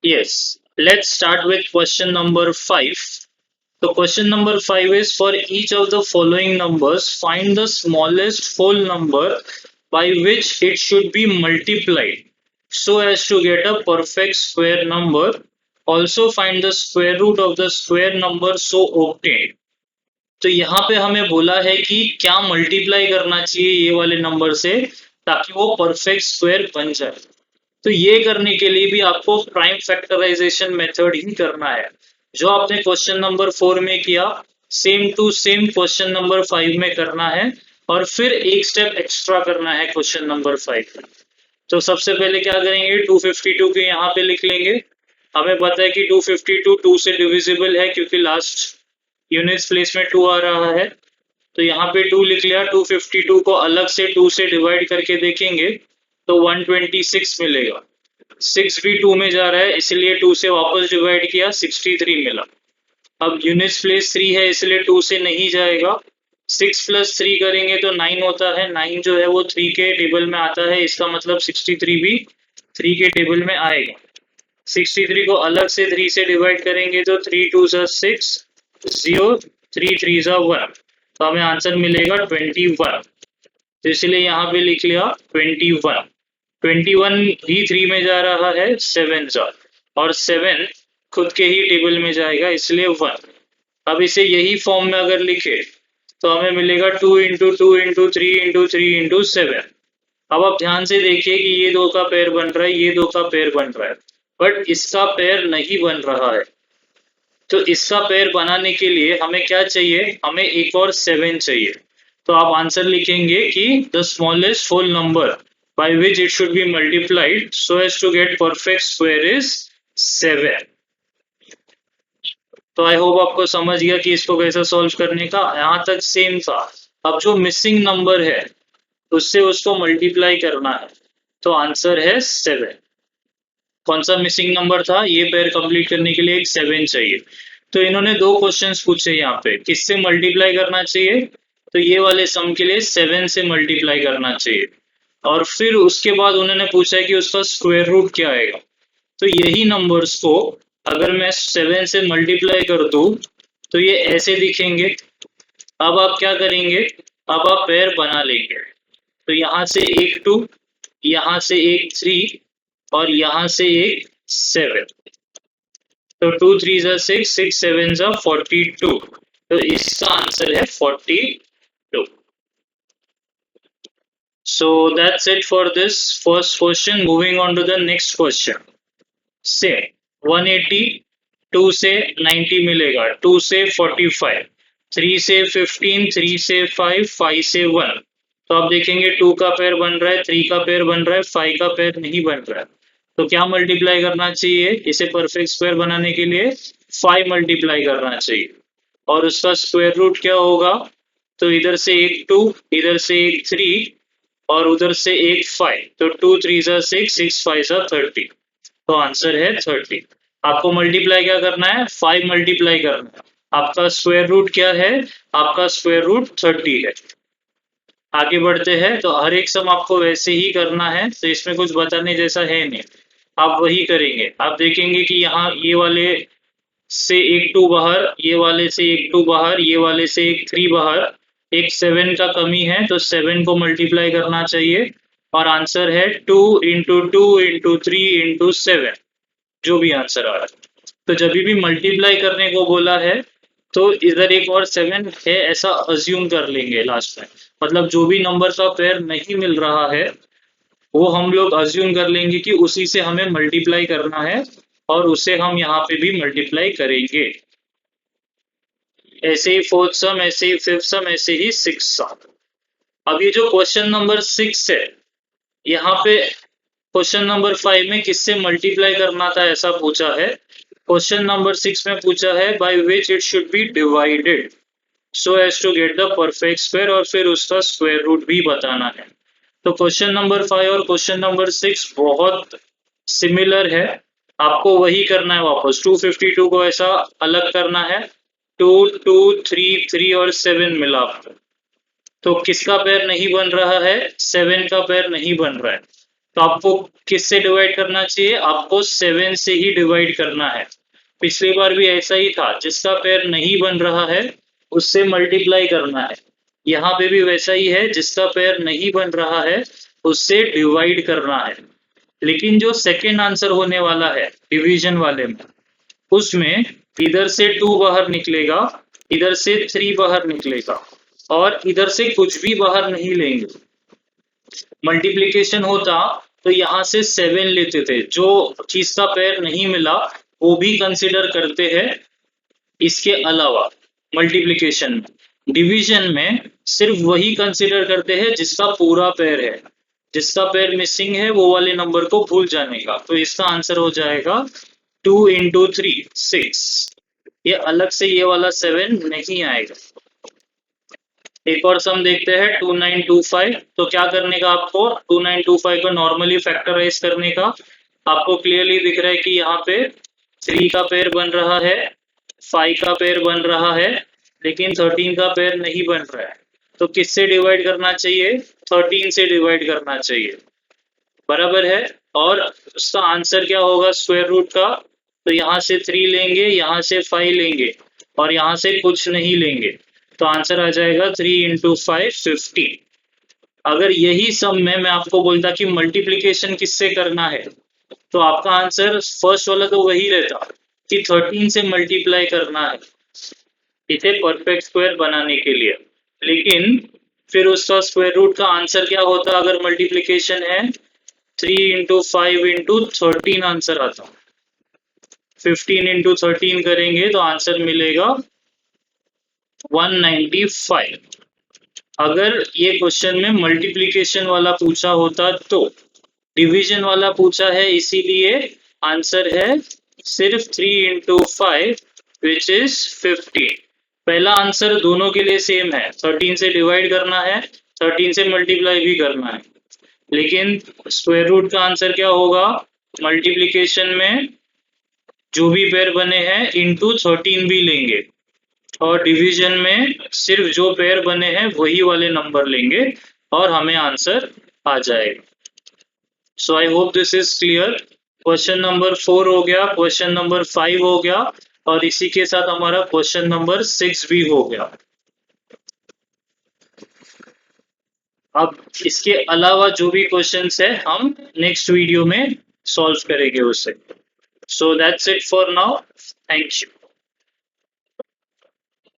Yes, let's start with question number 5. So question number 5 is for each of the following numbers, find the smallest whole number by which it should be multiplied so as to get a perfect square number. Also find the square root of the square number so obtained. तो यहाँ पे हमें बोला है कि क्या multiply करना चाहिए ये वाले नंबर से ताकि वो परफेक्ट स्क्वायर बन जाए। तो ये करने के लिए भी आपको प्राइम फैक्टराइजेशन मेथड ही करना है जो आपने क्वेश्चन नंबर 4 में किया, same to same question number 5 में करना है और फिर एक स्टेप एक्स्ट्रा करना है क्वेश्चन नंबर 5 में। तो सबसे पहले क्या करेंगे, 252 के यहाँ पे लिख लेंगे। हमें पता है कि 252 2 से डिविजिबल है क्योंकि लास्ट यूनिट्स प्लेस में 2 आ रहा है। तो यहाँ पे 2 लिख लिया। 252 को अलग से 2 से डिवाइड करके देखेंगे तो 126 मिलेगा। 6 भी 2 में जा रहा है इसलिए 2 से वापस डिवाइड किया, 63 मिला। अब यूनिट्स प्लेस 3 है इसलिए 2 से नहीं जाएगा। 6 प्लस 3 करेंगे तो 9 होता है। 9 जो है वो 3 के टेबल में आता है, इसका मतलब 63 भी 3 के टेबल में आएगा। 63 को अलग से 3 से डिवाइड करेंगे तो 3 2 6 0 3 3 1, तो हमें आंसर मिलेगा 21। तो इसलिए यहाँ पे लिख लिया 21। 21 भी 3 में जा रहा है, 7 जा, और 7 खुद के ही टेबल में जाएगा इसलिए 1। अब इसे यही फॉर्म में अगर लिखे तो हमें मिलेगा 2 इंटू 2 इंटू 3 इंटू 3 इंटू 7। अब आप ध्यान से देखिए कि ये 2 का पेयर बन रहा है, ये 2 का पेयर बन रहा है, बट इसका पेयर नहीं बन रहा है। तो इसका पेयर बनाने के लिए हमें क्या चाहिए, हमें एक और 7 चाहिए। तो आप आंसर लिखेंगे कि the smallest whole number by which it should be multiplied so as to get perfect square is 7। तो आई होप आपको समझ गया कि इसको कैसे सॉल्व करने का। यहाँ तक सेम था। अब जो मिसिंग नंबर है उससे उसको मल्टीप्लाई करना है, तो आंसर है 7। कौन सा मिसिंग नंबर था, ये पेयर कंप्लीट करने के लिए एक 7 चाहिए। तो इन्होंने 2 क्वेश्चंस पूछे यहाँ पे, किससे मल्टीप्लाई करना चाहिए, तो ये वाले सम के लिए 7 से मल्टीप्लाई करना चाहिए। और फिर उसके बाद उन्होंने पूछा है कि उसका स्क्वायर रूट क्या आएगा। तो यही नंबर्स को अगर मैं 7 से मल्टीप्लाई कर दूं तो ये ऐसे दिखेंगे। अब आप क्या करेंगे, अब आप पेयर बना लेंगे। तो यहाँ से एक 2, यहाँ से एक 3 और यहाँ से एक 7। तो 2 3 6, 6 7 42। तो इसका आंसर है 42। So that's it for this first question. Moving on to the next question. Say 180, 2 से 90 मिलेगा, 2 से 45, 3 से 15, 3 से 5, 5 से 1। तो आप देखेंगे 2 का पेयर बन रहा है, 3 का पेयर बन रहा है, 5 का पेयर नहीं बन रहा है। तो क्या मल्टीप्लाई करना चाहिए, इसे परफेक्ट स्क्वायर बनाने के लिए 5 मल्टीप्लाई करना चाहिए। और उसका स्क्वायर रूट क्या होगा, तो इधर से एक 2, इधर से एक 3 और उधर से एक 5। तो 2 3 6, 6 5 30। तो आंसर है 30। आपको मल्टीप्लाई क्या करना है, 5 मल्टीप्लाई करना है। आपका स्क्वायर रूट क्या है, आपका स्क्वायर रूट 30 है। आगे बढ़ते हैं। तो हर एक सम आपको वैसे ही करना है, तो इसमें कुछ बताने जैसा है नहीं, आप वही करेंगे। आप देखेंगे कि यहाँ ये वाले से एक 2 बाहर, ये वाले से एक 2 बाहर, ये वाले से एक 3 बाहर, एक 7 का कमी है तो 7 को मल्टीप्लाई करना चाहिए। और आंसर है 2 इंटू 2 इंटू 3 इंटू 7, जो भी आंसर आ रहा है। तो जब भी मल्टीप्लाई करने को बोला है तो इधर एक और 7 है ऐसा अज्यूम कर लेंगे लास्ट में। मतलब जो भी नंबर का पेयर नहीं मिल रहा है वो हम लोग अज्यूम कर लेंगे कि उसी से हमें मल्टीप्लाई करना है और उसे हम यहाँ पे भी मल्टीप्लाई करेंगे। ऐसे ही फोर्थ सम, ऐसे ही फिफ्थ सम, ऐसे ही सिक्स सम। अब ये जो क्वेश्चन नंबर 6 है, यहाँ पे क्वेश्चन नंबर 5 में किससे मल्टीप्लाई करना था ऐसा पूछा है। क्वेश्चन नंबर 6 में पूछा है by which it should be divided so as to get the perfect square, और फिर उसका स्क्वायर रूट भी बताना है। तो क्वेश्चन नंबर 5 और क्वेश्चन नंबर 6 बहुत सिमिलर है। आपको वही करना है वापस। 252 को ऐसा अलग करना है, 2 2 3 3 और 7 मिला आपको। तो किसका पेयर नहीं बन रहा है, 7 का पेयर नहीं बन रहा है। तो आपको किससे डिवाइड करना चाहिए? आपको 7 से ही डिवाइड करना है। पिछली बार भी ऐसा ही था, जिसका पेयर नहीं बन रहा है उससे मल्टीप्लाई करना है। यहाँ पे भी वैसा ही है, जिसका पेयर नहीं बन रहा है उससे डिवाइड करना है। लेकिन जो सेकंड आंसर होने वाला है डिवीजन वाले में, उसमें इधर से 2 बाहर निकलेगा, इधर से 3 बाहर निकलेगा और इधर से कुछ भी बाहर नहीं लेंगे। मल्टीप्लिकेशन होता तो यहाँ से 7 लेते थे, जो चीज का पेयर नहीं मिला वो भी कंसिडर करते हैं इसके अलावा मल्टीप्लिकेशन में। डिवीजन में सिर्फ वही कंसिडर करते हैं जिसका पूरा पेयर है, जिसका पेयर मिसिंग है वो वाले नंबर को भूल जाने का। तो इसका आंसर हो जाएगा 2 into 3 6। ये अलग से ये वाला 7 नहीं आएगा। एक और सम देखते हैं 2925। तो क्या करने का आपको? 2925 को नॉर्मली फैक्टराइज करने का। आपको क्लियरली दिख रहा है कि यहाँ पे 3 का पेयर बन रहा है, 5 का पेयर बन रहा है, लेकिन 13 का पेयर नहीं बन रहा है। तो किससे डिवाइड करना चाहिए? 13 से डिवाइड करना चाहिए, बराबर है। और उसका आंसर क्या होगा स्क्वायर रूट का? तो यहाँ से 3 लेंगे, यहाँ से 5 लेंगे और यहाँ से कुछ नहीं लेंगे, तो आंसर आ जाएगा 3 into 5 15। अगर यही सम में मैं आपको बोलता कि मल्टीप्लिकेशन किससे करना है, तो आपका आंसर फर्स्ट वाला तो वही रहता कि 13 से मल्टीप्लाई करना है इसे परफेक्ट स्क्वायर बनाने के लिए। लेकिन फिर उसका स्क्वायर रूट का आंसर क्या होता अगर मल्टीप्लिकेशन है? 3 into 5 into 13 आंसर आता। 15 into 13 करेंगे तो आंसर मिलेगा 195। अगर ये क्वेश्चन में मल्टीप्लिकेशन वाला पूछा होता तो, डिवीजन वाला पूछा है इसीलिए आंसर है सिर्फ 3 into 5 विच इज 15। पहला आंसर दोनों के लिए सेम है, 13 से डिवाइड करना है, 13 से मल्टीप्लाई भी करना है। लेकिन स्क्वायर रूट का आंसर क्या होगा? मल्टीप्लिकेशन में जो भी पेयर बने हैं इंटू 13 भी लेंगे और डिवीजन में सिर्फ जो पेयर बने हैं वही वाले नंबर लेंगे और हमें आंसर आ जाएगा। So I hope this is clear. Question number 4 हो गया, क्वेश्चन नंबर 5 हो गया और इसी के साथ हमारा क्वेश्चन नंबर 6 भी हो गया। अब इसके अलावा जो भी क्वेश्चंस है हम नेक्स्ट वीडियो में सॉल्व करेंगे उसे। So that's it for now, thank you.